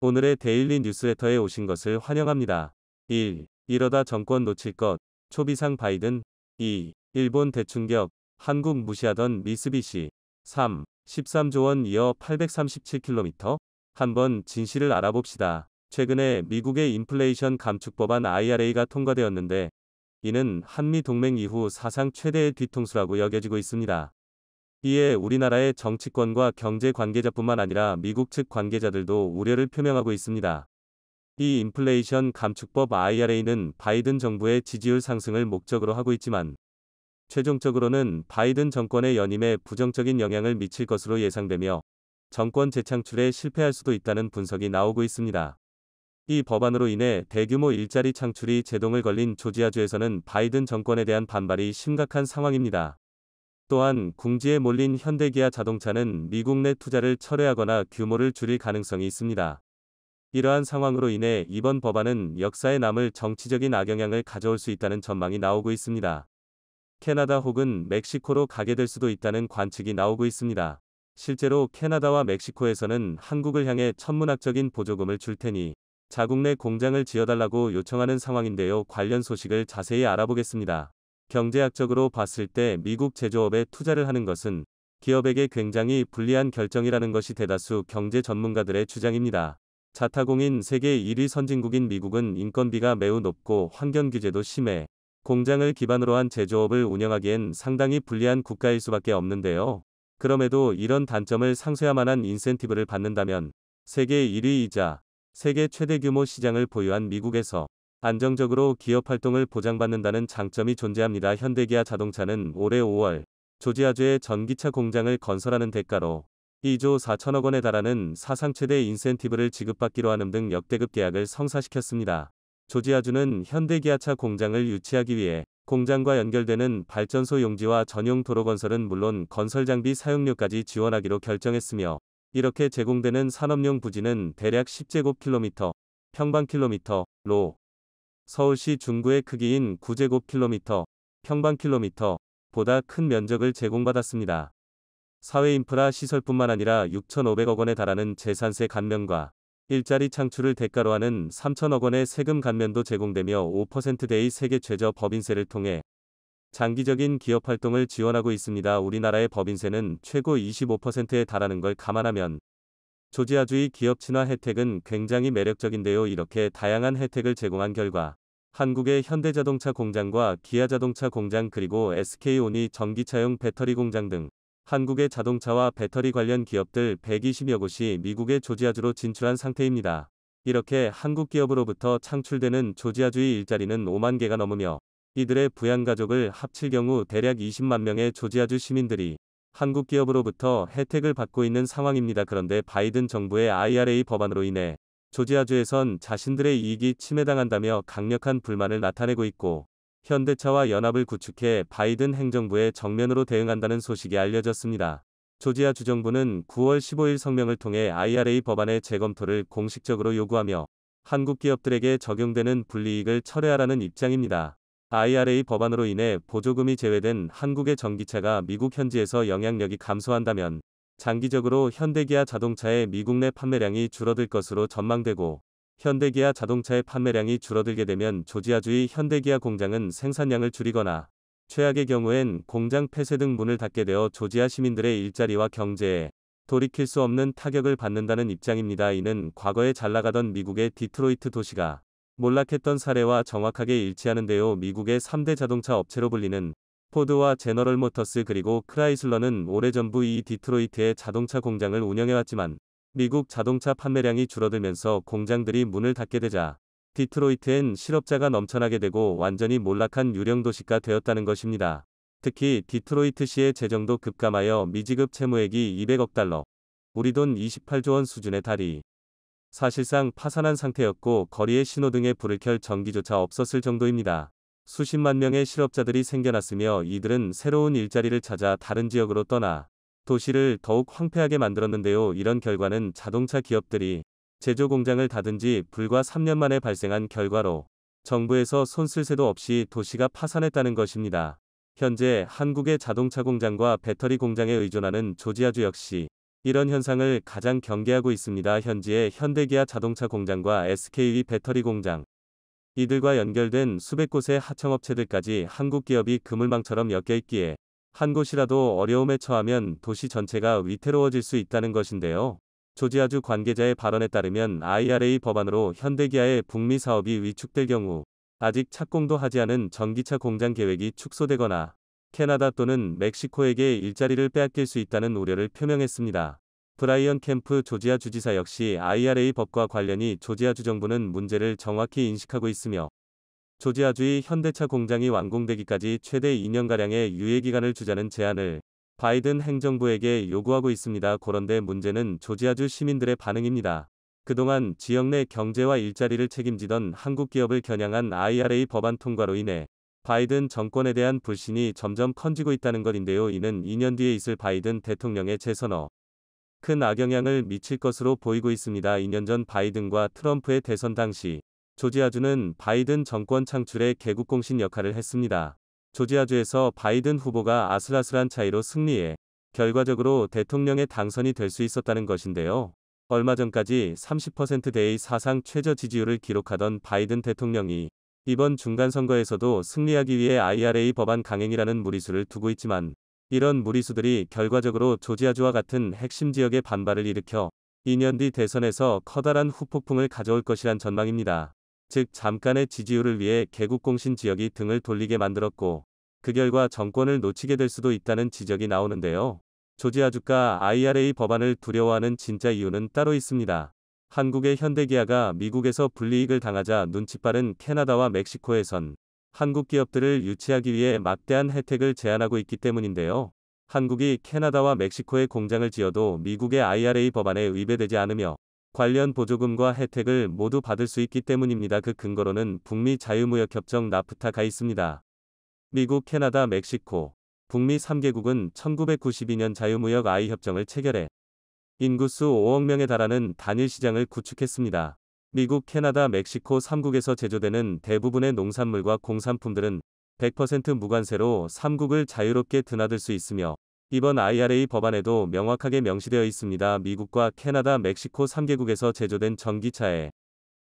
오늘의 데일리 뉴스레터에 오신 것을 환영합니다. 1. 이러다 정권 놓칠 것. 초비상 바이든. 2. 일본 대충격. 한국 무시하던 미쓰비시. 3. 13조 원 이어 837km. 한번 진실을 알아봅시다. 최근에 미국의 인플레이션 감축 법안 IRA가 통과되었는데 이는 한미 동맹 이후 사상 최대의 뒤통수라고 여겨지고 있습니다. 이에 우리나라의 정치권과 경제 관계자뿐만 아니라 미국 측 관계자들도 우려를 표명하고 있습니다. 이 인플레이션 감축법 IRA는 바이든 정부의 지지율 상승을 목적으로 하고 있지만 최종적으로는 바이든 정권의 연임에 부정적인 영향을 미칠 것으로 예상되며 정권 재창출에 실패할 수도 있다는 분석이 나오고 있습니다. 이 법안으로 인해 대규모 일자리 창출이 제동을 걸린 조지아주에서는 바이든 정권에 대한 반발이 심각한 상황입니다. 또한 궁지에 몰린 현대기아 자동차는 미국 내 투자를 철회하거나 규모를 줄일 가능성이 있습니다. 이러한 상황으로 인해 이번 법안은 역사에 남을 정치적인 악영향을 가져올 수 있다는 전망이 나오고 있습니다. 캐나다 혹은 멕시코로 가게 될 수도 있다는 관측이 나오고 있습니다. 실제로 캐나다와 멕시코에서는 한국을 향해 천문학적인 보조금을 줄 테니 자국 내 공장을 지어달라고 요청하는 상황인데요. 관련 소식을 자세히 알아보겠습니다. 경제학적으로 봤을 때 미국 제조업에 투자를 하는 것은 기업에게 굉장히 불리한 결정이라는 것이 대다수 경제 전문가들의 주장입니다. 자타공인 세계 1위 선진국인 미국은 인건비가 매우 높고 환경 규제도 심해 공장을 기반으로 한 제조업을 운영하기엔 상당히 불리한 국가일 수밖에 없는데요. 그럼에도 이런 단점을 상쇄할 만한 인센티브를 받는다면 세계 1위이자 세계 최대 규모 시장을 보유한 미국에서 안정적으로 기업 활동을 보장받는다는 장점이 존재합니다. 현대기아 자동차는 올해 5월 조지아주에 전기차 공장을 건설하는 대가로 2조 4천억 원에 달하는 사상 최대 인센티브를 지급받기로 하는 등 역대급 계약을 성사시켰습니다. 조지아주는 현대기아차 공장을 유치하기 위해 공장과 연결되는 발전소 용지와 전용 도로 건설은 물론 건설 장비 사용료까지 지원하기로 결정했으며 이렇게 제공되는 산업용 부지는 대략 10제곱킬로미터, 평방킬로미터로 서울시 중구의 크기인 9제곱킬로미터, 평방킬로미터 보다 큰 면적을 제공받았습니다. 사회인프라 시설뿐만 아니라 6,500억 원에 달하는 재산세 감면과 일자리 창출을 대가로 하는 3천억 원의 세금 감면도 제공되며 5%대의 세계 최저 법인세를 통해 장기적인 기업 활동을 지원하고 있습니다. 우리나라의 법인세는 최고 25%에 달하는 걸 감안하면 조지아주의 기업 친화 혜택은 굉장히 매력적인데요. 이렇게 다양한 혜택을 제공한 결과 한국의 현대자동차 공장과 기아자동차 공장 그리고 SK온이 전기차용 배터리 공장 등 한국의 자동차와 배터리 관련 기업들 120여 곳이 미국의 조지아주로 진출한 상태입니다. 이렇게 한국 기업으로부터 창출되는 조지아주의 일자리는 5만 개가 넘으며 이들의 부양가족을 합칠 경우 대략 20만 명의 조지아주 시민들이 한국 기업으로부터 혜택을 받고 있는 상황입니다. 그런데 바이든 정부의 IRA 법안으로 인해 조지아주에선 자신들의 이익이 침해당한다며 강력한 불만을 나타내고 있고 현대차와 연합을 구축해 바이든 행정부에 정면으로 대응한다는 소식이 알려졌습니다. 조지아 주정부는 9월 15일 성명을 통해 IRA 법안의 재검토를 공식적으로 요구하며 한국 기업들에게 적용되는 불이익을 철회하라는 입장입니다. IRA 법안으로 인해 보조금이 제외된 한국의 전기차가 미국 현지에서 영향력이 감소한다면 장기적으로 현대기아 자동차의 미국 내 판매량이 줄어들 것으로 전망되고 현대기아 자동차의 판매량이 줄어들게 되면 조지아주의 현대기아 공장은 생산량을 줄이거나 최악의 경우엔 공장 폐쇄 등 문을 닫게 되어 조지아 시민들의 일자리와 경제에 돌이킬 수 없는 타격을 받는다는 입장입니다. 이는 과거에 잘나가던 미국의 디트로이트 도시가 몰락했던 사례와 정확하게 일치하는데요. 미국의 3대 자동차 업체로 불리는 포드와 제너럴 모터스 그리고 크라이슬러는 오래전부 이 디트로이트의 자동차 공장을 운영해왔지만 미국 자동차 판매량이 줄어들면서 공장들이 문을 닫게 되자 디트로이트엔 실업자가 넘쳐나게 되고 완전히 몰락한 유령 도시가 되었다는 것입니다. 특히 디트로이트시의 재정도 급감하여 미지급 채무액이 200억 달러, 우리 돈 28조 원 수준에 달이 사실상 파산한 상태였고 거리에 신호등에 불을 켤 전기조차 없었을 정도입니다. 수십만 명의 실업자들이 생겨났으며 이들은 새로운 일자리를 찾아 다른 지역으로 떠나 도시를 더욱 황폐하게 만들었는데요. 이런 결과는 자동차 기업들이 제조 공장을 닫은 지 불과 3년 만에 발생한 결과로 정부에서 손 쓸 새도 없이 도시가 파산했다는 것입니다. 현재 한국의 자동차 공장과 배터리 공장에 의존하는 조지아주 역시 이런 현상을 가장 경계하고 있습니다. 현지의 현대기아 자동차 공장과 SK의 배터리 공장, 이들과 연결된 수백 곳의 하청업체들까지 한국 기업이 그물망처럼 엮여 있기에 한 곳이라도 어려움에 처하면 도시 전체가 위태로워질 수 있다는 것인데요. 조지아주 관계자의 발언에 따르면 IRA 법안으로 현대기아의 북미 사업이 위축될 경우 아직 착공도 하지 않은 전기차 공장 계획이 축소되거나 캐나다 또는 멕시코에게 일자리를 빼앗길 수 있다는 우려를 표명했습니다. 브라이언 캠프 조지아 주지사 역시 IRA 법과 관련이 조지아주 정부는 문제를 정확히 인식하고 있으며 조지아주의 현대차 공장이 완공되기까지 최대 2년가량의 유예기간을 주자는 제안을 바이든 행정부에게 요구하고 있습니다. 그런데 문제는 조지아주 시민들의 반응입니다. 그동안 지역 내 경제와 일자리를 책임지던 한국 기업을 겨냥한 IRA 법안 통과로 인해 바이든 정권에 대한 불신이 점점 커지고 있다는 것인데요. 이는 2년 뒤에 있을 바이든 대통령의 재선에 큰 악영향을 미칠 것으로 보이고 있습니다. 2년 전 바이든과 트럼프의 대선 당시 조지아주는 바이든 정권 창출의 개국공신 역할을 했습니다. 조지아주에서 바이든 후보가 아슬아슬한 차이로 승리해 결과적으로 대통령에 당선이 될 수 있었다는 것인데요. 얼마 전까지 30%대의 사상 최저 지지율을 기록하던 바이든 대통령이 이번 중간선거에서도 승리하기 위해 IRA 법안 강행이라는 무리수를 두고 있지만 이런 무리수들이 결과적으로 조지아주와 같은 핵심 지역의 반발을 일으켜 2년 뒤 대선에서 커다란 후폭풍을 가져올 것이란 전망입니다. 즉 잠깐의 지지율을 위해 개국공신 지역이 등을 돌리게 만들었고 그 결과 정권을 놓치게 될 수도 있다는 지적이 나오는데요. 조지아주가 IRA 법안을 두려워하는 진짜 이유는 따로 있습니다. 한국의 현대기아가 미국에서 불이익을 당하자 눈치 빠른 캐나다와 멕시코에선 한국 기업들을 유치하기 위해 막대한 혜택을 제안하고 있기 때문인데요. 한국이 캐나다와 멕시코에 공장을 지어도 미국의 IRA 법안에 위배되지 않으며 관련 보조금과 혜택을 모두 받을 수 있기 때문입니다. 그 근거로는 북미 자유무역협정 나프타가 있습니다. 미국, 캐나다, 멕시코, 북미 3개국은 1992년 자유무역 협정을 체결해 인구수 5억 명에 달하는 단일 시장을 구축했습니다. 미국, 캐나다, 멕시코 3국에서 제조되는 대부분의 농산물과 공산품들은 100% 무관세로 3국을 자유롭게 드나들 수 있으며 이번 IRA 법안에도 명확하게 명시되어 있습니다. 미국과 캐나다, 멕시코 3개국에서 제조된 전기차에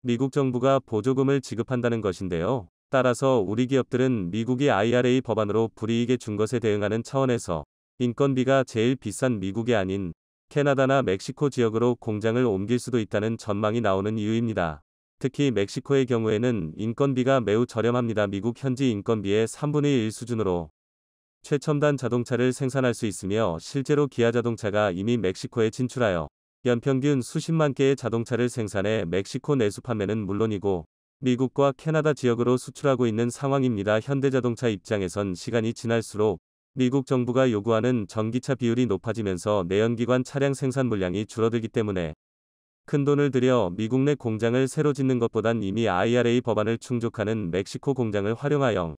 미국 정부가 보조금을 지급한다는 것인데요. 따라서 우리 기업들은 미국이 IRA 법안으로 불이익에 준 것에 대응하는 차원에서 인건비가 제일 비싼 미국이 아닌 캐나다나 멕시코 지역으로 공장을 옮길 수도 있다는 전망이 나오는 이유입니다. 특히 멕시코의 경우에는 인건비가 매우 저렴합니다. 미국 현지 인건비의 3분의 1 수준으로 최첨단 자동차를 생산할 수 있으며 실제로 기아 자동차가 이미 멕시코에 진출하여 연평균 수십만 개의 자동차를 생산해 멕시코 내수 판매는 물론이고 미국과 캐나다 지역으로 수출하고 있는 상황입니다. 현대자동차 입장에선 시간이 지날수록 미국 정부가 요구하는 전기차 비율이 높아지면서 내연기관 차량 생산 물량이 줄어들기 때문에 큰돈을 들여 미국 내 공장을 새로 짓는 것보단 이미 IRA 법안을 충족하는 멕시코 공장을 활용하여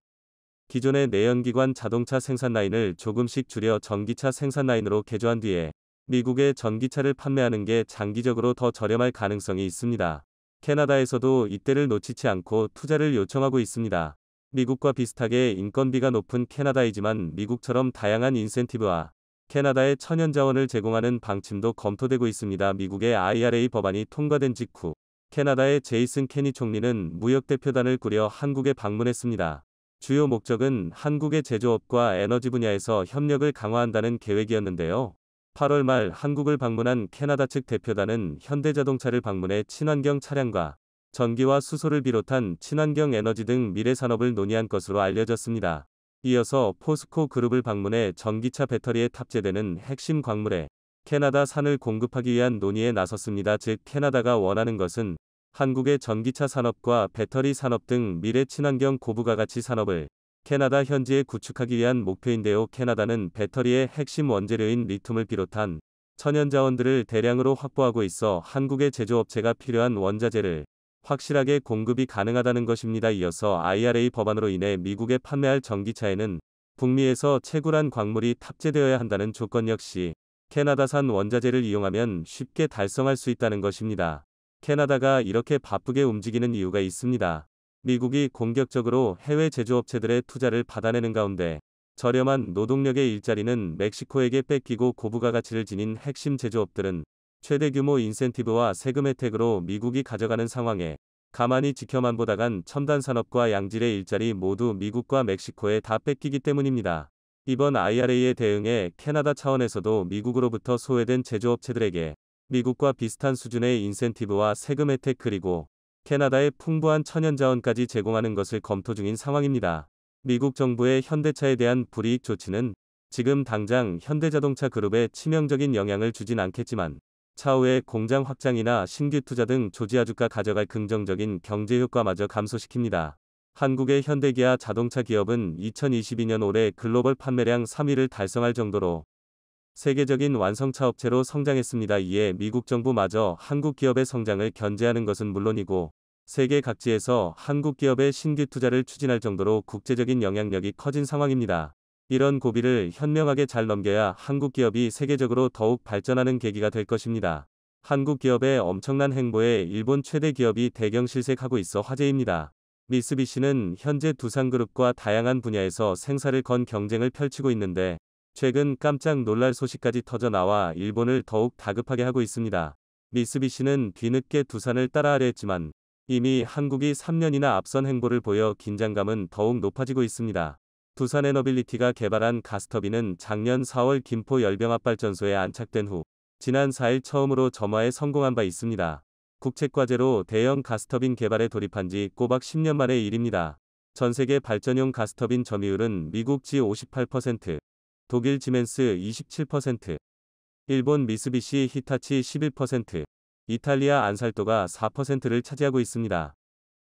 기존의 내연기관 자동차 생산 라인을 조금씩 줄여 전기차 생산 라인으로 개조한 뒤에 미국에 전기차를 판매하는 게 장기적으로 더 저렴할 가능성이 있습니다. 캐나다에서도 이때를 놓치지 않고 투자를 요청하고 있습니다. 미국과 비슷하게 인건비가 높은 캐나다이지만 미국처럼 다양한 인센티브와 캐나다의 천연자원을 제공하는 방침도 검토되고 있습니다. 미국의 IRA 법안이 통과된 직후 캐나다의 제이슨 케니 총리는 무역대표단을 꾸려 한국에 방문했습니다. 주요 목적은 한국의 제조업과 에너지 분야에서 협력을 강화한다는 계획이었는데요. 8월 말 한국을 방문한 캐나다 측 대표단은 현대자동차를 방문해 친환경 차량과 전기와 수소를 비롯한 친환경 에너지 등 미래 산업을 논의한 것으로 알려졌습니다. 이어서 포스코 그룹을 방문해 전기차 배터리에 탑재되는 핵심 광물에 캐나다 산을 공급하기 위한 논의에 나섰습니다. 즉 캐나다가 원하는 것은 한국의 전기차 산업과 배터리 산업 등 미래 친환경 고부가가치 산업을 캐나다 현지에 구축하기 위한 목표인데요. 캐나다는 배터리의 핵심 원재료인 리튬을 비롯한 천연자원들을 대량으로 확보하고 있어 한국의 제조업체가 필요한 원자재를 확실하게 공급이 가능하다는 것입니다. 이어서 IRA 법안으로 인해 미국에 판매할 전기차에는 북미에서 채굴한 광물이 탑재되어야 한다는 조건 역시 캐나다산 원자재를 이용하면 쉽게 달성할 수 있다는 것입니다. 캐나다가 이렇게 바쁘게 움직이는 이유가 있습니다. 미국이 공격적으로 해외 제조업체들의 투자를 받아내는 가운데 저렴한 노동력의 일자리는 멕시코에게 뺏기고 고부가 가치를 지닌 핵심 제조업들은 최대 규모 인센티브와 세금 혜택으로 미국이 가져가는 상황에 가만히 지켜만 보다간 첨단 산업과 양질의 일자리 모두 미국과 멕시코에 다 뺏기기 때문입니다. 이번 IRA에 대응해 캐나다 차원에서도 미국으로부터 소외된 제조업체들에게 미국과 비슷한 수준의 인센티브와 세금 혜택 그리고 캐나다의 풍부한 천연자원까지 제공하는 것을 검토 중인 상황입니다. 미국 정부의 현대차에 대한 불이익 조치는 지금 당장 현대자동차 그룹에 치명적인 영향을 주진 않겠지만 차후에 공장 확장이나 신규 투자 등 조지아주가 가져갈 긍정적인 경제 효과마저 감소시킵니다. 한국의 현대기아 자동차 기업은 2022년 올해 글로벌 판매량 3위를 달성할 정도로 세계적인 완성차 업체로 성장했습니다. 이에 미국 정부마저 한국 기업의 성장을 견제하는 것은 물론이고 세계 각지에서 한국 기업의 신규 투자를 추진할 정도로 국제적인 영향력이 커진 상황입니다. 이런 고비를 현명하게 잘 넘겨야 한국 기업이 세계적으로 더욱 발전하는 계기가 될 것입니다. 한국 기업의 엄청난 행보에 일본 최대 기업이 대경 실색하고 있어 화제입니다. 미쓰비시는 현재 두산그룹과 다양한 분야에서 생사를 건 경쟁을 펼치고 있는데 최근 깜짝 놀랄 소식까지 터져 나와 일본을 더욱 다급하게 하고 있습니다. 미쓰비시는 뒤늦게 두산을 따라하려 했지만 이미 한국이 3년이나 앞선 행보를 보여 긴장감은 더욱 높아지고 있습니다. 두산에너빌리티가 개발한 가스터빈은 작년 4월 김포 열병합발전소에 안착된 후 지난 4일 처음으로 점화에 성공한 바 있습니다. 국책과제로 대형 가스터빈 개발에 돌입한 지 꼬박 10년 만의 일입니다. 전세계 발전용 가스터빈 점유율은 미국 지 58%, 독일 지멘스 27%, 일본 미쓰비시 히타치 11%, 이탈리아 안살도가 4%를 차지하고 있습니다.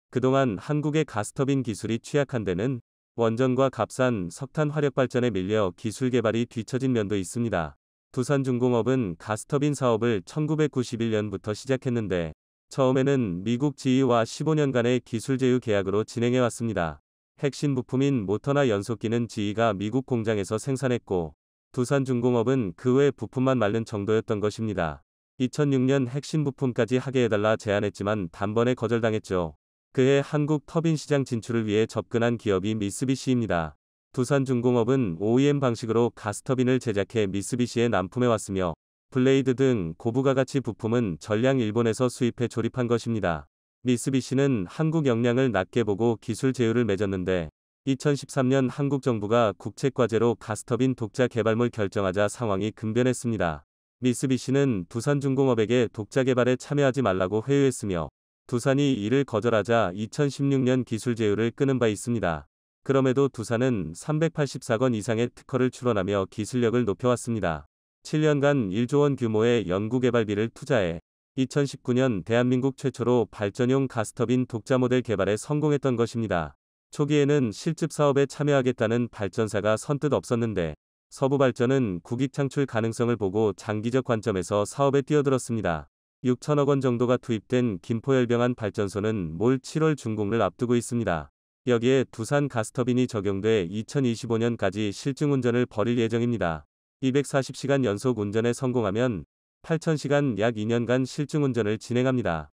그동안 한국의 가스터빈 기술이 취약한 데는 원전과 값싼 석탄 화력 발전에 밀려 기술 개발이 뒤처진 면도 있습니다. 두산중공업은 가스터빈 사업을 1991년부터 시작했는데 처음에는 미국 GE와 15년간의 기술 제휴 계약으로 진행해왔습니다. 핵심 부품인 모터나 연소기는 GE가 미국 공장에서 생산했고 두산중공업은 그 외 부품만 말른 정도였던 것입니다. 2006년 핵심 부품까지 하게 해달라 제안했지만 단번에 거절당했죠. 그해 한국 터빈 시장 진출을 위해 접근한 기업이 미쓰비시입니다. 두산중공업은 OEM 방식으로 가스터빈을 제작해 미쓰비시에 납품해왔으며 블레이드 등 고부가가치 부품은 전량 일본에서 수입해 조립한 것입니다. 미쓰비시는 한국 역량을 낮게 보고 기술 제휴를 맺었는데 2013년 한국 정부가 국책과제로 가스터빈 독자 개발물 결정하자 상황이 급변했습니다. 미쓰비시는 두산중공업에게 독자 개발에 참여하지 말라고 회유했으며 두산이 이를 거절하자 2016년 기술 제휴를 끊은 바 있습니다. 그럼에도 두산은 384건 이상의 특허를 출원하며 기술력을 높여왔습니다. 7년간 1조 원 규모의 연구개발비를 투자해 2019년 대한민국 최초로 발전용 가스터빈 독자 모델 개발에 성공했던 것입니다. 초기에는 실습 사업에 참여하겠다는 발전사가 선뜻 없었는데 서부발전은 국익 창출 가능성을 보고 장기적 관점에서 사업에 뛰어들었습니다. 6천억 원 정도가 투입된 김포열병안 발전소는 올 7월 준공을 앞두고 있습니다. 여기에 두산 가스터빈이 적용돼 2025년까지 실증운전을 벌일 예정입니다. 240시간 연속 운전에 성공하면 8,000시간 약 2년간 실증운전을 진행합니다.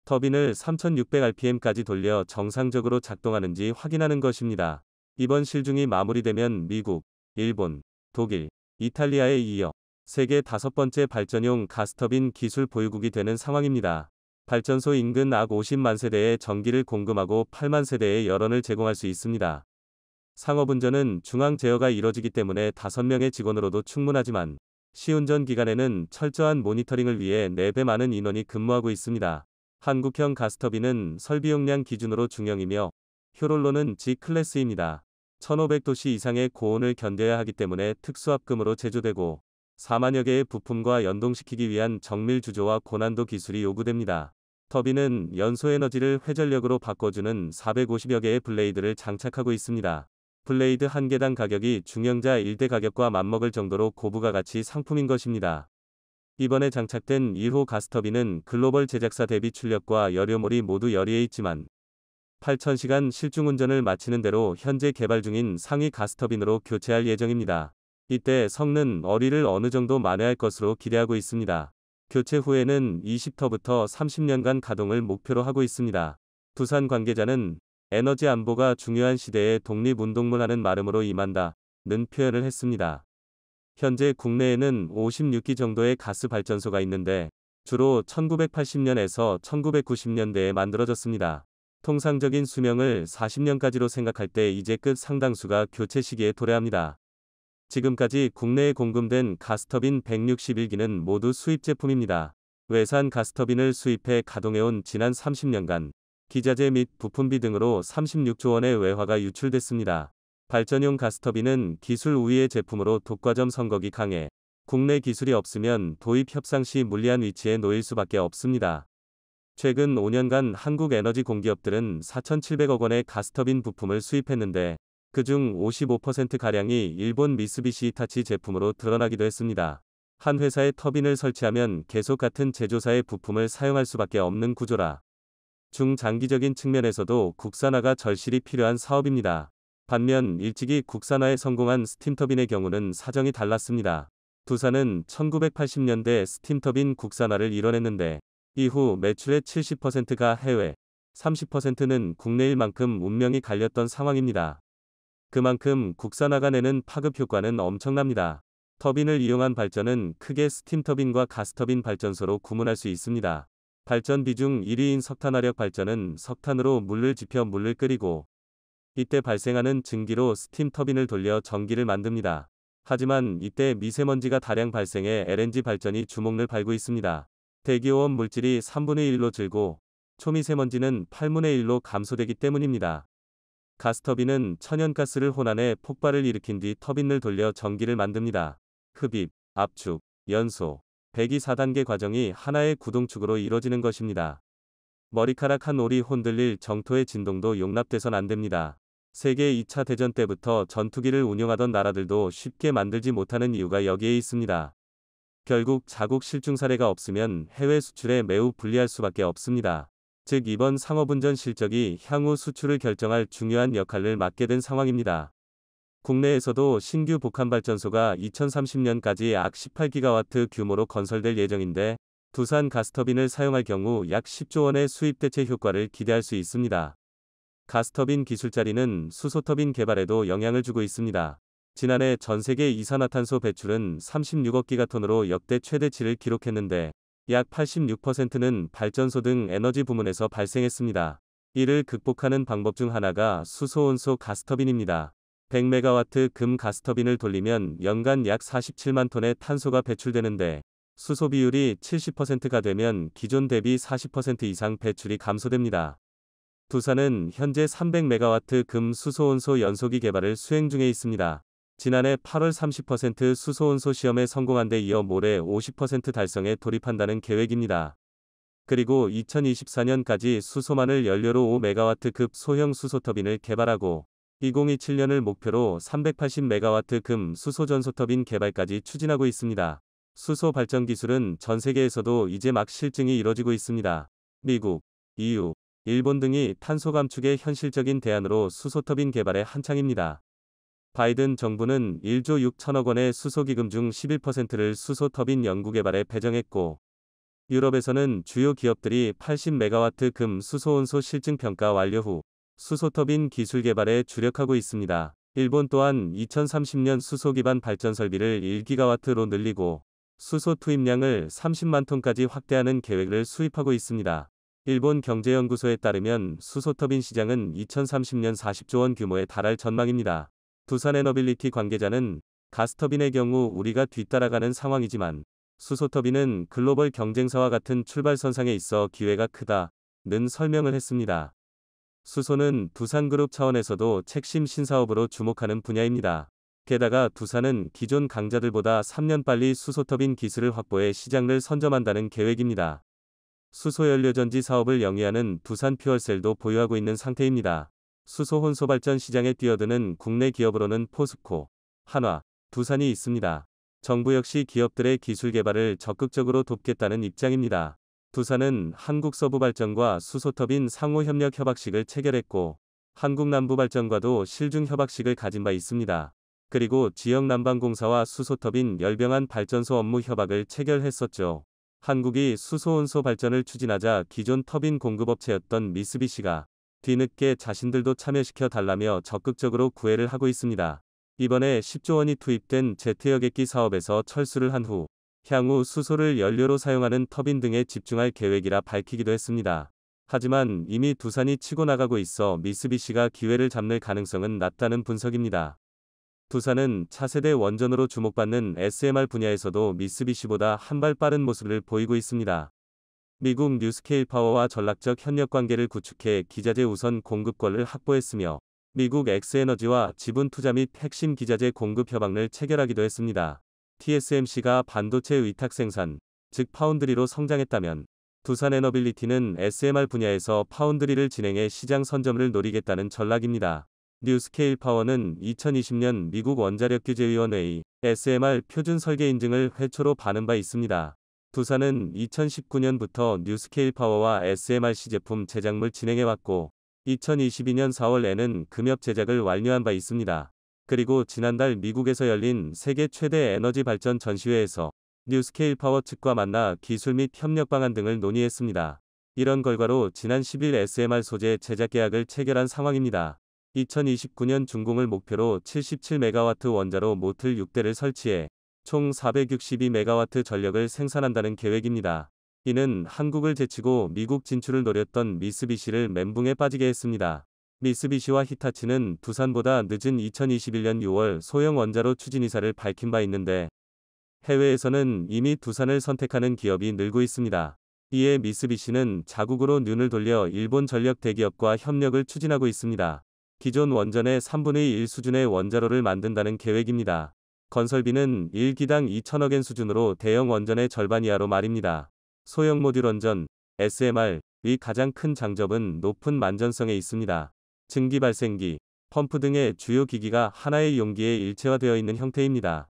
터빈을 3600rpm까지 돌려 정상적으로 작동하는지 확인하는 것입니다. 이번 실중이 마무리되면 미국, 일본, 독일, 이탈리아에 이어 세계 5번째 발전용 가스터빈 기술 보유국이 되는 상황입니다. 발전소 인근 약 50만 세대의 전기를 공급하고 8만 세대의 열원을 제공할 수 있습니다. 상업운전은 중앙 제어가 이뤄지기 때문에 5명의 직원으로도 충분하지만 시운전 기간에는 철저한 모니터링을 위해 4배 많은 인원이 근무하고 있습니다. 한국형 가스터빈은 설비용량 기준으로 중형이며 효롤로는 G클래스입니다. 1500도씨 이상의 고온을 견뎌야 하기 때문에 특수합금으로 제조되고 4만여 개의 부품과 연동시키기 위한 정밀 주조와 고난도 기술이 요구됩니다. 터빈은 연소 에너지를 회전력으로 바꿔주는 450여 개의 블레이드를 장착하고 있습니다. 블레이드 한 개당 가격이 중형자 1대 가격과 맞먹을 정도로 고부가가치 상품인 것입니다. 이번에 장착된 1호 가스터빈은 글로벌 제작사 대비 출력과 연료몰이 모두 열의에 있지만 8,000시간 실중운전을 마치는 대로 현재 개발 중인 상위 가스터빈으로 교체할 예정입니다. 이때 성능 어리를 어느 정도 만회할 것으로 기대하고 있습니다. 교체 후에는 20터부터 30년간 가동을 목표로 하고 있습니다. 두산 관계자는 에너지 안보가 중요한 시대에 독립운동물 하는 마름으로 임한다. 는 표현을 했습니다. 현재 국내에는 56기 정도의 가스 발전소가 있는데 주로 1980년에서 1990년대에 만들어졌습니다. 통상적인 수명을 40년까지로 생각할 때 이제 끝 상당수가 교체 시기에 도래합니다. 지금까지 국내에 공급된 가스터빈 161기는 모두 수입 제품입니다. 외산 가스터빈을 수입해 가동해온 지난 30년간 기자재 및 부품비 등으로 36조 원의 외화가 유출됐습니다. 발전용 가스터빈은 기술 우위의 제품으로 독과점 선거기 강해 국내 기술이 없으면 도입 협상 시 불리한 위치에 놓일 수밖에 없습니다. 최근 5년간 한국 에너지 공기업들은 4,700억 원의 가스터빈 부품을 수입했는데 그중 55%가량이 일본 미쓰비시 히타치 제품으로 드러나기도 했습니다. 한 회사에 터빈을 설치하면 계속 같은 제조사의 부품을 사용할 수밖에 없는 구조라 중장기적인 측면에서도 국산화가 절실히 필요한 사업입니다. 반면 일찍이 국산화에 성공한 스팀터빈의 경우는 사정이 달랐습니다. 두산은 1980년대 스팀터빈 국산화를 이뤄냈는데 이후 매출의 70%가 해외, 30%는 국내일 만큼 운명이 갈렸던 상황입니다. 그만큼 국산화가 내는 파급 효과는 엄청납니다. 터빈을 이용한 발전은 크게 스팀터빈과 가스터빈 발전소로 구분할 수 있습니다. 발전 비중 1위인 석탄화력 발전은 석탄으로 물을 지펴 물을 끓이고 이때 발생하는 증기로 스팀터빈을 돌려 전기를 만듭니다. 하지만 이때 미세먼지가 다량 발생해 LNG 발전이 주목을 밟고 있습니다. 대기오염 물질이 3분의 1로 줄고 초미세먼지는 8분의 1로 감소되기 때문입니다. 가스터빈은 천연가스를 혼합해 폭발을 일으킨 뒤 터빈을 돌려 전기를 만듭니다. 흡입, 압축, 연소, 배기 4단계 과정이 하나의 구동축으로 이뤄지는 것입니다. 머리카락 한 올이 흔들릴 정도의 진동도 용납돼선 안 됩니다. 세계 2차 대전 때부터 전투기를 운용하던 나라들도 쉽게 만들지 못하는 이유가 여기에 있습니다. 결국 자국 실중 사례가 없으면 해외 수출에 매우 불리할 수밖에 없습니다. 즉 이번 상업운전 실적이 향후 수출을 결정할 중요한 역할을 맡게 된 상황입니다. 국내에서도 신규 복합발전소가 2030년까지 약 18기가와트 규모로 건설될 예정인데 두산 가스터빈을 사용할 경우 약 10조 원의 수입 대체 효과를 기대할 수 있습니다. 가스터빈 기술 자리는 수소터빈 개발에도 영향을 주고 있습니다. 지난해 전세계 이산화탄소 배출은 36억 기가톤으로 역대 최대치를 기록했는데 약 86%는 발전소 등 에너지 부문에서 발생했습니다. 이를 극복하는 방법 중 하나가 수소온소 가스터빈입니다. 100메가와트 금 가스터빈을 돌리면 연간 약 47만 톤의 탄소가 배출되는데 수소 비율이 70%가 되면 기존 대비 40% 이상 배출이 감소됩니다. 두산은 현재 300메가와트 금 수소온소 연소기 개발을 수행 중에 있습니다. 지난해 8월 30% 수소온소 시험에 성공한 데 이어 올해 50% 달성에 돌입한다는 계획입니다. 그리고 2024년까지 수소만을 연료로 5메가와트급 소형 수소터빈을 개발하고 2027년을 목표로 380메가와트 금 수소전소터빈 개발까지 추진하고 있습니다. 수소 발전 기술은 전 세계에서도 이제 막 실증이 이뤄지고 있습니다. 미국, EU, 일본 등이 탄소 감축의 현실적인 대안으로 수소터빈 개발에 한창입니다. 바이든 정부는 1조 6천억 원의 수소기금 중 11%를 수소터빈 연구개발에 배정했고 유럽에서는 주요 기업들이 80메가와트 금 수소온소 실증평가 완료 후 수소터빈 기술 개발에 주력하고 있습니다. 일본 또한 2030년 수소 기반 발전 설비를 1기가와트로 늘리고 수소 투입량을 30만 톤까지 확대하는 계획을 수립하고 있습니다. 일본 경제연구소에 따르면 수소터빈 시장은 2030년 40조 원 규모에 달할 전망입니다. 두산에너빌리티 관계자는 가스터빈의 경우 우리가 뒤따라가는 상황이지만 수소터빈은 글로벌 경쟁사와 같은 출발선상에 있어 기회가 크다는 설명을 했습니다. 수소는 두산그룹 차원에서도 핵심 신사업으로 주목하는 분야입니다. 게다가 두산은 기존 강자들보다 3년 빨리 수소터빈 기술을 확보해 시장을 선점한다는 계획입니다. 수소연료전지 사업을 영위하는 두산퓨얼셀도 보유하고 있는 상태입니다. 수소 혼소 발전 시장에 뛰어드는 국내 기업으로는 포스코, 한화, 두산이 있습니다. 정부 역시 기업들의 기술 개발을 적극적으로 돕겠다는 입장입니다. 두산은 한국서부발전과 수소터빈 상호협력 협약식을 체결했고 한국남부발전과도 실중 협약식을 가진 바 있습니다. 그리고 지역난방공사와 수소터빈 열병안 발전소 업무 협약을 체결했었죠. 한국이 수소온소 발전을 추진하자 기존 터빈 공급업체였던 미쓰비시가 뒤늦게 자신들도 참여시켜 달라며 적극적으로 구애를 하고 있습니다. 이번에 10조 원이 투입된 제트 여객기 사업에서 철수를 한 후 향후 수소를 연료로 사용하는 터빈 등에 집중할 계획이라 밝히기도 했습니다. 하지만 이미 두산이 치고 나가고 있어 미쓰비시가 기회를 잡을 가능성은 낮다는 분석입니다. 두산은 차세대 원전으로 주목받는 SMR 분야에서도 미쓰비시보다 한 발 빠른 모습을 보이고 있습니다. 미국 뉴스케일 파워와 전략적 협력 관계를 구축해 기자재 우선 공급권을 확보했으며 미국 엑스에너지와 지분 투자 및 핵심 기자재 공급 협약을 체결하기도 했습니다. TSMC가 반도체 위탁 생산, 즉 파운드리로 성장했다면 두산에너빌리티는 SMR 분야에서 파운드리를 진행해 시장 선점을 노리겠다는 전략입니다. 뉴스케일 파워는 2020년 미국 원자력규제위원회의 SMR 표준 설계 인증을 회초로 받은 바 있습니다. 두산은 2019년부터 뉴스케일 파워와 SMRC 제품 제작물 진행해왔고 2022년 4월에는 금협 제작을 완료한 바 있습니다. 그리고 지난달 미국에서 열린 세계 최대 에너지 발전 전시회에서 뉴스케일 파워 측과 만나 기술 및 협력 방안 등을 논의했습니다. 이런 결과로 지난 10일 SMR 소재 제작 계약을 체결한 상황입니다. 2029년 준공을 목표로 77메가와트 원자로 모틀 6대를 설치해 총 462메가와트 전력을 생산한다는 계획입니다. 이는 한국을 제치고 미국 진출을 노렸던 미쓰비시를 멘붕에 빠지게 했습니다. 미쓰비시와 히타치는 두산보다 늦은 2021년 6월 소형 원자로 추진 의사를 밝힌 바 있는데 해외에서는 이미 두산을 선택하는 기업이 늘고 있습니다. 이에 미쓰비시는 자국으로 눈을 돌려 일본 전력 대기업과 협력을 추진하고 있습니다. 기존 원전의 3분의 1 수준의 원자로를 만든다는 계획입니다. 건설비는 1기당 2천억엔 수준으로 대형 원전의 절반 이하로 말입니다. 소형 모듈 원전, SMR의 가장 큰 장점은 높은 만전성에 있습니다. 증기 발생기, 펌프 등의 주요 기기가 하나의 용기에 일체화되어 있는 형태입니다.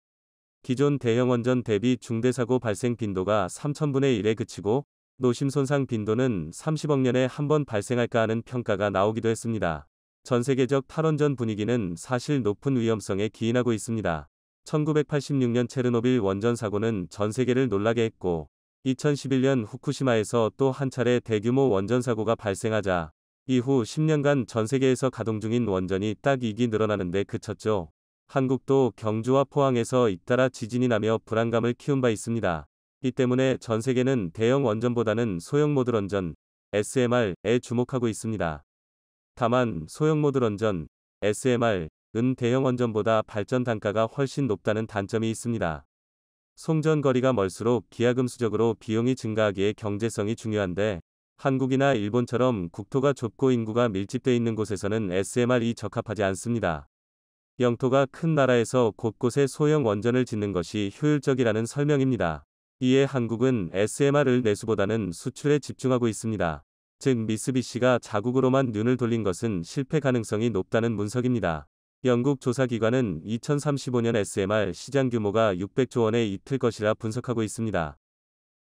기존 대형 원전 대비 중대사고 발생 빈도가 3000분의 1에 그치고 노심 손상 빈도는 30억 년에 한 번 발생할까 하는 평가가 나오기도 했습니다. 전 세계적 탈원전 분위기는 사실 높은 위험성에 기인하고 있습니다. 1986년 체르노빌 원전 사고는 전 세계를 놀라게 했고 2011년 후쿠시마에서 또 한 차례 대규모 원전 사고가 발생하자 이후 10년간 전 세계에서 가동 중인 원전이 딱 2기 늘어나는데 그쳤죠. 한국도 경주와 포항에서 잇따라 지진이 나며 불안감을 키운 바 있습니다. 이 때문에 전 세계는 대형 원전보다는 소형 모듈 원전, SMR에 주목하고 있습니다. 다만 소형 모듈 원전, SMR은 대형 원전보다 발전 단가가 훨씬 높다는 단점이 있습니다. 송전 거리가 멀수록 기하금수적으로 비용이 증가하기에 경제성이 중요한데 한국이나 일본처럼 국토가 좁고 인구가 밀집돼 있는 곳에서는 SMR이 적합하지 않습니다. 영토가 큰 나라에서 곳곳에 소형 원전을 짓는 것이 효율적이라는 설명입니다. 이에 한국은 SMR을 내수보다는 수출에 집중하고 있습니다. 즉 미쓰비시가 자국으로만 눈을 돌린 것은 실패 가능성이 높다는 분석입니다. 영국 조사기관은 2035년 SMR 시장 규모가 600조 원에 이틀 것이라 분석하고 있습니다.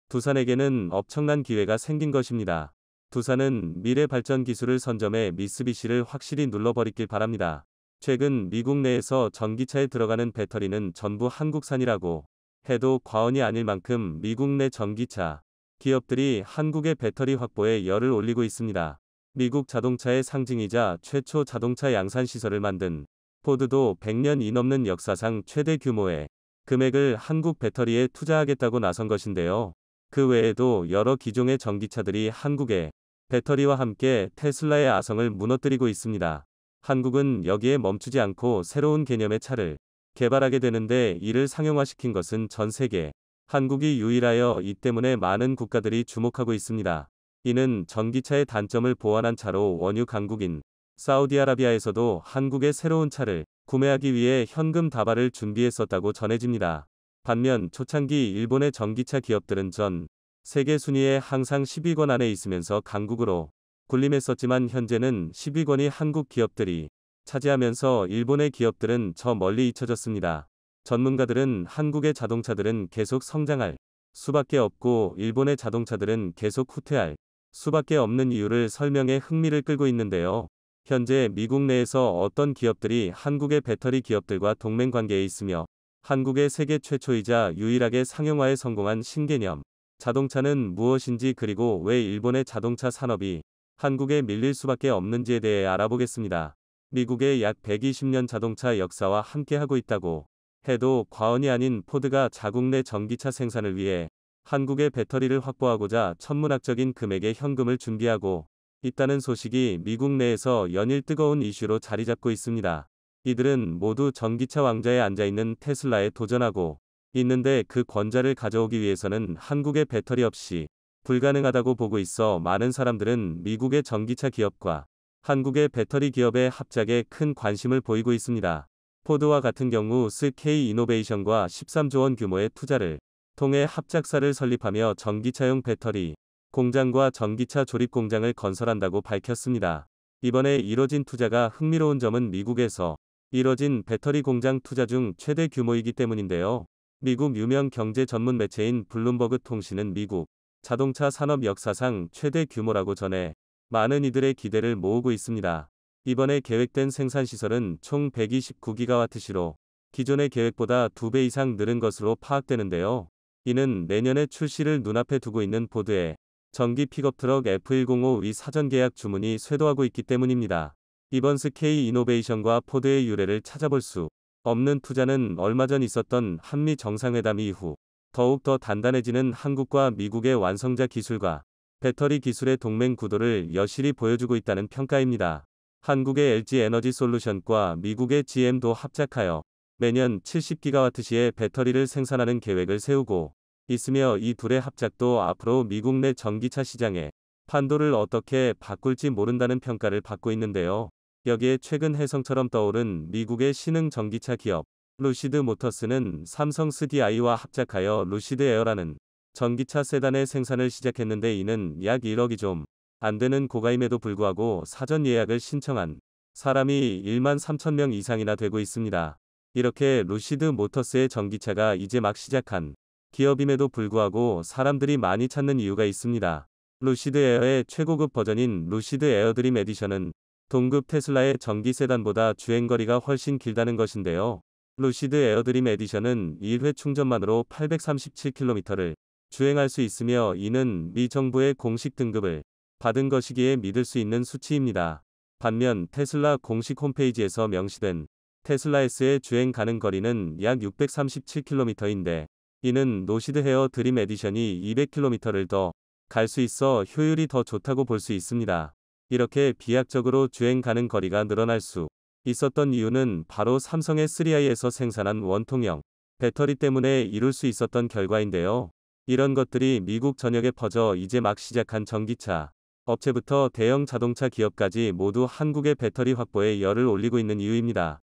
두산에게는 엄청난 기회가 생긴 것입니다. 두산은 미래 발전 기술을 선점해 미쓰비시를 확실히 눌러버리길 바랍니다. 최근 미국 내에서 전기차에 들어가는 배터리는 전부 한국산이라고 해도 과언이 아닐 만큼 미국 내 전기차 기업들이 한국의 배터리 확보에 열을 올리고 있습니다. 미국 자동차의 상징이자 최초 자동차 양산 시설을 만든 포드도 100년이 넘는 역사상 최대 규모의 금액을 한국 배터리에 투자하겠다고 나선 것인데요. 그 외에도 여러 기종의 전기차들이 한국의 배터리와 함께 테슬라의 아성을 무너뜨리고 있습니다. 한국은 여기에 멈추지 않고 새로운 개념의 차를 개발하게 되는데 이를 상용화시킨 것은 전 세계 한국이 유일하여 이 때문에 많은 국가들이 주목하고 있습니다. 이는 전기차의 단점을 보완한 차로 원유 강국인 사우디아라비아에서도 한국의 새로운 차를 구매하기 위해 현금 다발을 준비했었다고 전해집니다. 반면 초창기 일본의 전기차 기업들은 전 세계 순위에 항상 10위권 안에 있으면서 강국으로 군림했었지만 현재는 10위권이 한국 기업들이 차지하면서 일본의 기업들은 저 멀리 잊혀졌습니다. 전문가들은 한국의 자동차들은 계속 성장할 수밖에 없고 일본의 자동차들은 계속 후퇴할 수밖에 없는 이유를 설명해 흥미를 끌고 있는데요. 현재 미국 내에서 어떤 기업들이 한국의 배터리 기업들과 동맹 관계에 있으며 한국의 세계 최초이자 유일하게 상용화에 성공한 신개념 자동차는 무엇인지 그리고 왜 일본의 자동차 산업이 한국에 밀릴 수밖에 없는지에 대해 알아보겠습니다. 미국의 약 120년 자동차 역사와 함께하고 있다고 해도 과언이 아닌 포드가 자국 내 전기차 생산을 위해 한국의 배터리를 확보하고자 천문학적인 금액의 현금을 준비하고 있다는 소식이 미국 내에서 연일 뜨거운 이슈로 자리 잡고 있습니다. 이들은 모두 전기차 왕좌에 앉아있는 테슬라에 도전하고 있는데 그 권좌를 가져오기 위해서는 한국의 배터리 없이 불가능하다고 보고 있어 많은 사람들은 미국의 전기차 기업과 한국의 배터리 기업의 합작에 큰 관심을 보이고 있습니다. 포드와 같은 경우 SK 이노베이션과 13조 원 규모의 투자를 통해 합작사를 설립하며 전기차용 배터리 공장과 전기차 조립 공장을 건설한다고 밝혔습니다. 이번에 이뤄진 투자가 흥미로운 점은 미국에서 이뤄진 배터리 공장 투자 중 최대 규모이기 때문인데요. 미국 유명 경제 전문 매체인 블룸버그 통신은 미국 자동차 산업 역사상 최대 규모라고 전해 많은 이들의 기대를 모으고 있습니다. 이번에 계획된 생산시설은 총 129기가와트시로 기존의 계획보다 2배 이상 늘은 것으로 파악되는데요. 이는 내년에 출시를 눈앞에 두고 있는 포드의 전기 픽업 트럭 F105의 사전 계약 주문이 쇄도하고 있기 때문입니다. 이번 SK 이노베이션과 포드의 유래를 찾아볼 수 없는 투자는 얼마 전 있었던 한미 정상회담 이후 더욱 더 단단해지는 한국과 미국의 완성자 기술과 배터리 기술의 동맹 구도를 여실히 보여주고 있다는 평가입니다. 한국의 LG 에너지 솔루션과 미국의 GM도 합작하여 매년 70기가와트시의 배터리를 생산하는 계획을 세우고 있으며 이 둘의 합작도 앞으로 미국 내 전기차 시장의 판도를 어떻게 바꿀지 모른다는 평가를 받고 있는데요. 여기에 최근 혜성처럼 떠오른 미국의 신흥 전기차 기업 루시드 모터스는 삼성 SDI와 합작하여 루시드 에어라는 전기차 세단의 생산을 시작했는데 이는 약 1억이 좀 안 되는 고가임에도 불구하고 사전 예약을 신청한 사람이 1만 3천 명 이상이나 되고 있습니다. 이렇게 루시드 모터스의 전기차가 이제 막 시작한 기업임에도 불구하고 사람들이 많이 찾는 이유가 있습니다. 루시드 에어의 최고급 버전인 루시드 에어드림 에디션은 동급 테슬라의 전기 세단보다 주행거리가 훨씬 길다는 것인데요. 루시드 에어드림 에디션은 1회 충전만으로 837km를 주행할 수 있으며 이는 미 정부의 공식 등급을 받은 것이기에 믿을 수 있는 수치입니다. 반면 테슬라 공식 홈페이지에서 명시된 테슬라 S의 주행 가능 거리는 약 637km인데 이는 루시드 에어 드림 에디션이 200km를 더 갈 수 있어 효율이 더 좋다고 볼 수 있습니다. 이렇게 비약적으로 주행 가능 거리가 늘어날 수 있었던 이유는 바로 삼성의 3I에서 생산한 원통형 배터리 때문에 이룰 수 있었던 결과인데요. 이런 것들이 미국 전역에 퍼져 이제 막 시작한 전기차 업체부터 대형 자동차 기업까지 모두 한국의 배터리 확보에 열을 올리고 있는 이유입니다.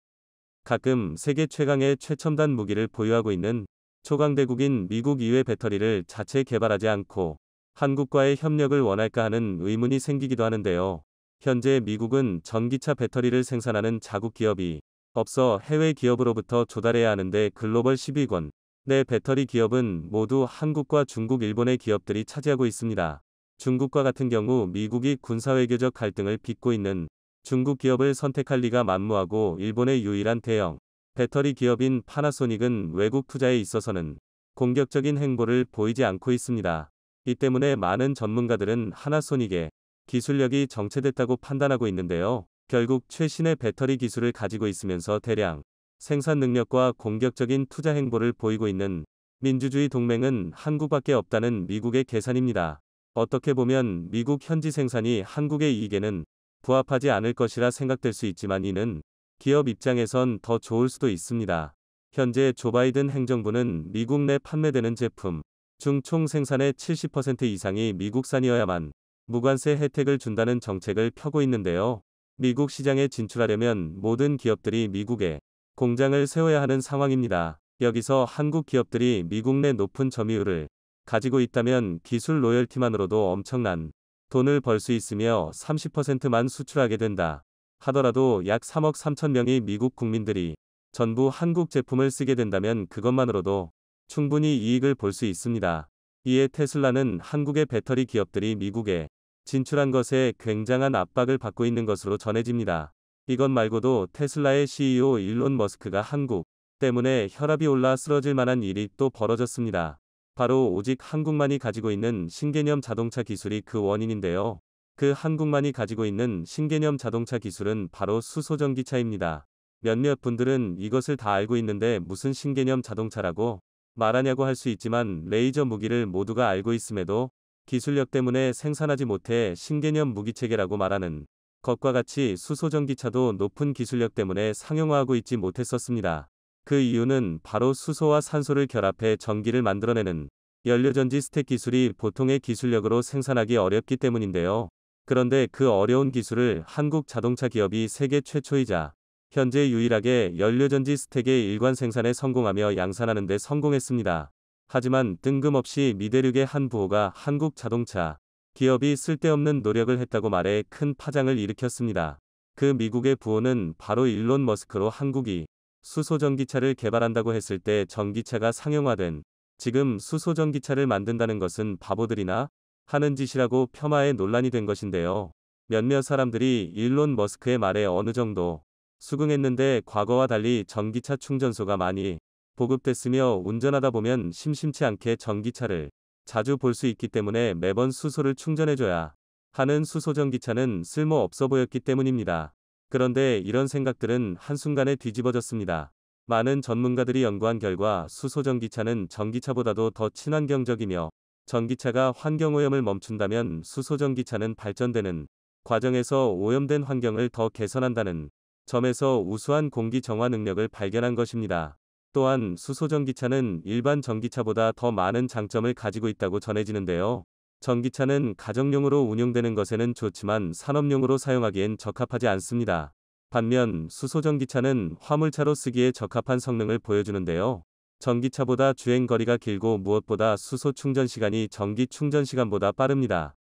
가끔 세계 최강의 최첨단 무기를 보유하고 있는 초강대국인 미국 이외 배터리를 자체 개발하지 않고 한국과의 협력을 원할까 하는 의문이 생기기도 하는데요. 현재 미국은 전기차 배터리를 생산하는 자국 기업이 없어 해외 기업으로부터 조달해야 하는데 글로벌 10위권 내 배터리 기업은 모두 한국과 중국, 일본의 기업들이 차지하고 있습니다. 중국과 같은 경우 미국이 군사외교적 갈등을 빚고 있는 중국 기업을 선택할 리가 만무하고 일본의 유일한 대형 배터리 기업인 파나소닉은 외국 투자에 있어서는 공격적인 행보를 보이지 않고 있습니다. 이 때문에 많은 전문가들은 하나소닉의 기술력이 정체됐다고 판단하고 있는데요. 결국 최신의 배터리 기술을 가지고 있으면서 대량 생산 능력과 공격적인 투자 행보를 보이고 있는 민주주의 동맹은 한국밖에 없다는 미국의 계산입니다. 어떻게 보면 미국 현지 생산이 한국의 이익에는 부합하지 않을 것이라 생각될 수 있지만 이는 기업 입장에선 더 좋을 수도 있습니다. 현재 조 바이든 행정부는 미국 내 판매되는 제품 중 총 생산의 70% 이상이 미국산이어야만 무관세 혜택을 준다는 정책을 펴고 있는데요. 미국 시장에 진출하려면 모든 기업들이 미국에 공장을 세워야 하는 상황입니다. 여기서 한국 기업들이 미국 내 높은 점유율을 가지고 있다면 기술 로열티만으로도 엄청난 돈을 벌 수 있으며 30%만 수출하게 된다 하더라도 약 3억 3천 명의 미국 국민들이 전부 한국 제품을 쓰게 된다면 그것만으로도 충분히 이익을 볼 수 있습니다. 이에 테슬라는 한국의 배터리 기업들이 미국에 진출한 것에 굉장한 압박을 받고 있는 것으로 전해집니다. 이것 말고도 테슬라의 CEO 일론 머스크가 한국 때문에 혈압이 올라 쓰러질 만한 일이 또 벌어졌습니다. 바로 오직 한국만이 가지고 있는 신개념 자동차 기술이 그 원인인데요. 그 한국만이 가지고 있는 신개념 자동차 기술은 바로 수소전기차입니다. 몇몇 분들은 이것을 다 알고 있는데 무슨 신개념 자동차라고 말하냐고 할 수 있지만 레이저 무기를 모두가 알고 있음에도 기술력 때문에 생산하지 못해 신개념 무기체계라고 말하는 것과 같이 수소전기차도 높은 기술력 때문에 상용화하고 있지 못했었습니다. 그 이유는 바로 수소와 산소를 결합해 전기를 만들어내는 연료전지 스택 기술이 보통의 기술력으로 생산하기 어렵기 때문인데요. 그런데 그 어려운 기술을 한국 자동차 기업이 세계 최초이자 현재 유일하게 연료전지 스택의 일관 생산에 성공하며 양산하는 데 성공했습니다. 하지만 뜬금없이 미대륙의 한 부호가 한국 자동차 기업이 쓸데없는 노력을 했다고 말해 큰 파장을 일으켰습니다. 그 미국의 부호는 바로 일론 머스크로 한국이 수소전기차를 개발한다고 했을 때 전기차가 상용화된 지금 수소전기차를 만든다는 것은 바보들이나 하는 짓이라고 폄하해 논란이 된 것인데요. 몇몇 사람들이 일론 머스크의 말에 어느 정도 수긍했는데 과거와 달리 전기차 충전소가 많이 보급됐으며 운전하다 보면 심심치 않게 전기차를 자주 볼 수 있기 때문에 매번 수소를 충전해줘야 하는 수소전기차는 쓸모없어 보였기 때문입니다. 그런데 이런 생각들은 한순간에 뒤집어졌습니다. 많은 전문가들이 연구한 결과 수소전기차는 전기차보다도 더 친환경적이며 전기차가 환경오염을 멈춘다면 수소전기차는 발전되는 과정에서 오염된 환경을 더 개선한다는 점에서 우수한 공기 정화 능력을 발견한 것입니다. 또한 수소전기차는 일반 전기차보다 더 많은 장점을 가지고 있다고 전해지는데요. 전기차는 가정용으로 운용되는 것에는 좋지만 산업용으로 사용하기엔 적합하지 않습니다. 반면 수소전기차는 화물차로 쓰기에 적합한 성능을 보여주는데요. 전기차보다 주행 거리가 길고 무엇보다 수소 충전 시간이 전기 충전 시간보다 빠릅니다.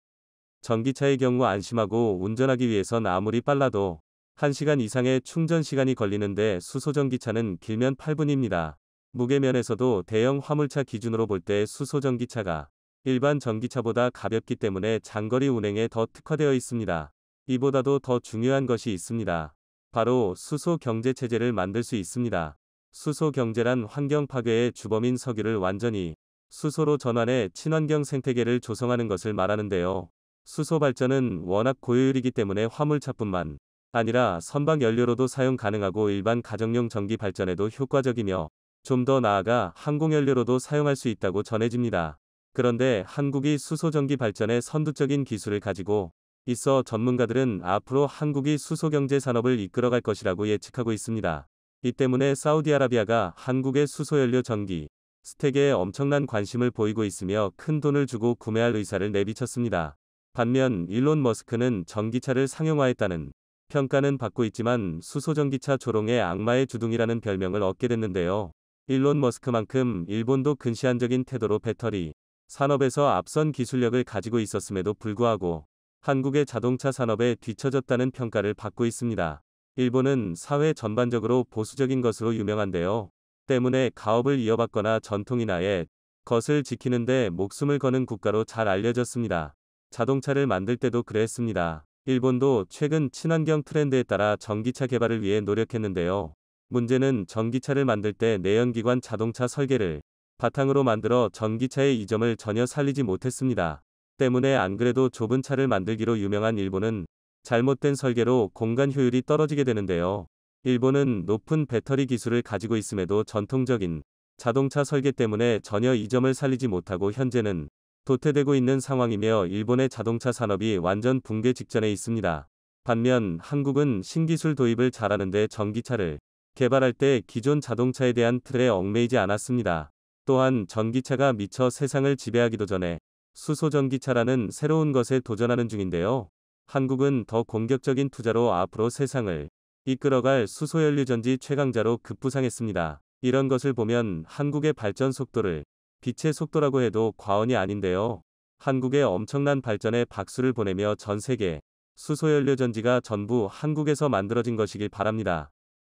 전기차의 경우 안심하고 운전하기 위해선 아무리 빨라도 1시간 이상의 충전 시간이 걸리는데 수소전기차는 길면 8분입니다. 무게면에서도 대형 화물차 기준으로 볼 때 수소전기차가 일반 전기차보다 가볍기 때문에 장거리 운행에 더 특화되어 있습니다. 이보다도 더 중요한 것이 있습니다. 바로 수소 경제 체제를 만들 수 있습니다. 수소 경제란 환경 파괴의 주범인 석유를 완전히 수소로 전환해 친환경 생태계를 조성하는 것을 말하는데요. 수소 발전은 워낙 고효율이기 때문에 화물차뿐만 아니라 선박 연료로도 사용 가능하고 일반 가정용 전기 발전에도 효과적이며 좀 더 나아가 항공연료로도 사용할 수 있다고 전해집니다. 그런데 한국이 수소전기 발전에 선두적인 기술을 가지고 있어 전문가들은 앞으로 한국이 수소경제 산업을 이끌어갈 것이라고 예측하고 있습니다. 이 때문에 사우디아라비아가 한국의 수소연료 전기 스택에 엄청난 관심을 보이고 있으며 큰 돈을 주고 구매할 의사를 내비쳤습니다. 반면 일론 머스크는 전기차를 상용화했다는 평가는 받고 있지만 수소전기차 조롱의 악마의 주둥이라는 별명을 얻게 됐는데요. 일론 머스크만큼 일본도 근시안적인 태도로 배터리 산업에서 앞선 기술력을 가지고 있었음에도 불구하고 한국의 자동차 산업에 뒤처졌다는 평가를 받고 있습니다. 일본은 사회 전반적으로 보수적인 것으로 유명한데요. 때문에 가업을 이어받거나 전통이나의 것을 지키는데 목숨을 거는 국가로 잘 알려졌습니다. 자동차를 만들 때도 그랬습니다. 일본도 최근 친환경 트렌드에 따라 전기차 개발을 위해 노력했는데요. 문제는 전기차를 만들 때 내연기관 자동차 설계를 바탕으로 만들어 전기차의 이점을 전혀 살리지 못했습니다. 때문에 안 그래도 좁은 차를 만들기로 유명한 일본은 잘못된 설계로 공간 효율이 떨어지게 되는데요. 일본은 높은 배터리 기술을 가지고 있음에도 전통적인 자동차 설계 때문에 전혀 이점을 살리지 못하고 현재는 도태되고 있는 상황이며 일본의 자동차 산업이 완전 붕괴 직전에 있습니다. 반면 한국은 신기술 도입을 잘하는데 전기차를 개발할 때 기존 자동차에 대한 틀에 얽매이지 않았습니다. 또한 전기차가 미처 세상을 지배하기도 전에 수소전기차라는 새로운 것에 도전하는 중인데요. 한국은 더 공격적인 투자로 앞으로 세상을 이끌어갈 수소연료전지 최강자로 급부상했습니다. 이런 것을 보면 한국의 발전 속도를 빛의 속도라고 해도 과언이 아닌데요. 한국의 엄청난 발전에 박수를 보내며 전 세계 수소연료전지가 전부 한국에서 만들어진 것이길 바랍니다.